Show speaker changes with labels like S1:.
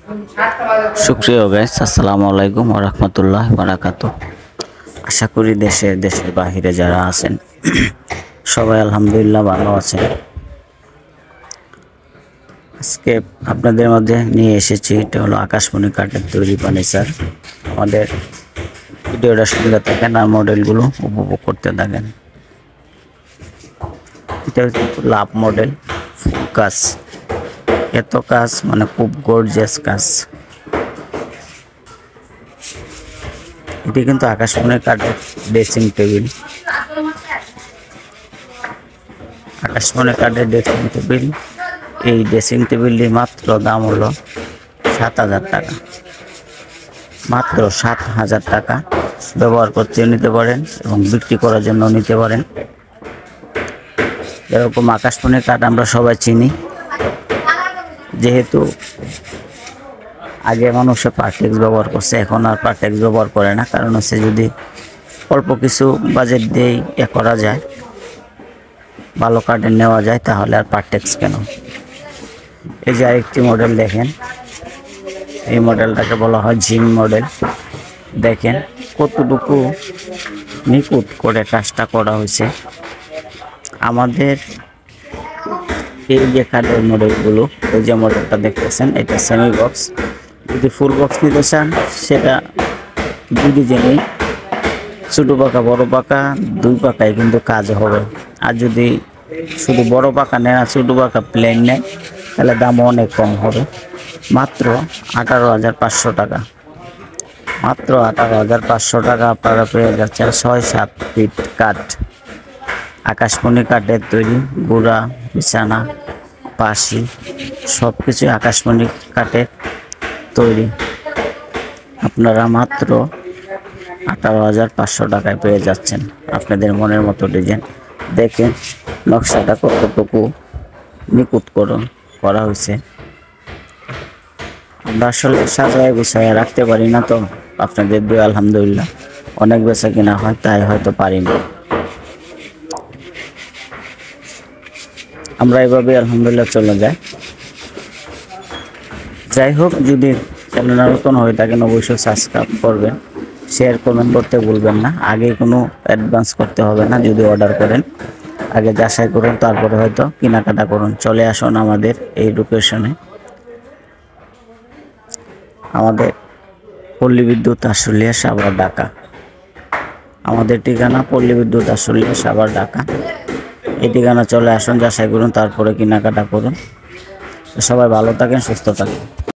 S1: সুপ্রিয় গাইস, আসসালামু আলাইকুম ওয়া রাহমাতুল্লাহি ওয়া বারাকাতুহু। আশা করি দেশের বাহিরে যারা আছেন সবাই আলহামদুলিল্লাহ ভালো আছেন। আজকে আপনাদের মধ্যে নিয়ে এসেছি, এটা হলো আকাশমণি কাঠের তৈরি ফার্নিচার। আমাদের ভিডিওটা শুনতে থাকেন আর মডেলগুলো উপভোগ করতে থাকেন। এটা হচ্ছে লাভ মডেল, ফুল কাজ, এত কাজ মানে খুব গর্জিয়াস কাজ। এটি কিন্তু আকাশমণি কাঠের ড্রেসিং টেবিল। আকাশমণি কাঠের ড্রেসিং টেবিল, এই ড্রেসিং টেবিলটি মাত্র দাম হলো 7,000 টাকা। মাত্র 7,000 টাকা। ব্যবহার করতে নিতে পারেন এবং বিক্রি করার জন্য নিতে পারেন। এরকম আকাশমণি কাঠ আমরা সবাই চিনি, যেহেতু আগে মানুষে পার্টেক্স ব্যবহার করছে, এখন আর পার্টেক্স ব্যবহার করে না। কারণ হচ্ছে যদি অল্প কিছু বাজেট দিয়েই করা যায়, ভালো কাঠের নেওয়া যায়, তাহলে আর পার্টেক্স কেন। এই যে আরেকটি মডেল দেখেন, এই মডেলটাকে বলা হয় জিম মডেল। দেখেন কতটুকু নিখুঁত করে কাজটা করা হয়েছে। আমাদের এই যে কাঠের মডেলগুলো, এই যে মডেলটা দেখতেছেন, এটা সেমি বক্স। যদি ফুল বক্স নিতে চান, সেটা দুই ডিজাইনেই, ছোটো পাকা বড় পাকা দুই পাকায় কিন্তু কাজ হবে। আর যদি শুধু বড় পাকা নেন আর ছোটো পাকা প্লেন নেন, তাহলে দামও অনেক কম হবে। মাত্র 18,500 টাকা। মাত্র 18,500 টাকা আপনারা পেয়ে যাচ্ছেন 6-7 ফিট কাঠ। আকাশমণি কাঠের তৈরি, গুঁড়া, বিছানা, পাশি সব কিছু আকাশমণি কাঠের তৈরি। আপনারা মাত্র 18,500 টাকায় পেয়ে যাচ্ছেন আপনাদের মনের মতো ডিজাইন। দেখেন নকশাটা কতটুকু নিখুঁত করা হয়েছে। আমরা আসলে সাজায় গুছায় রাখতে পারি না, তো আপনাদের দিয়ে আলহামদুলিল্লাহ অনেক বেচা কিনা হয়, তাই হয়তো পারি না। আমরা এভাবে আলহামদুলিল্লাহ চলে যাই। যাই হোক, যদি চ্যানেল নতুন হয়ে থাকেন অবশ্যই সাবস্ক্রাইব করবেন, শেয়ার কমেন্ট করতে ভুলবেন না। আগে কোনো অ্যাডভান্স করতে হবে না। যদি অর্ডার করেন আগে যাচাই করুন, তারপরে হয়তো কেনাকাটা করুন। চলে আসুন আমাদের এই লোকেশনে, আমাদের পল্লী বিদ্যুৎ আশুলিয়া, সাভার, ঢাকা। আমাদের ঠিকানা পল্লী বিদ্যুৎ আশুলিয়া, সাভার, ঢাকা। এই ঠিকানা চলে আসুন, যাচাই করুন, তারপরে কেনাকাটা করুন। সবাই ভালো থাকেন, সুস্থ থাকেন।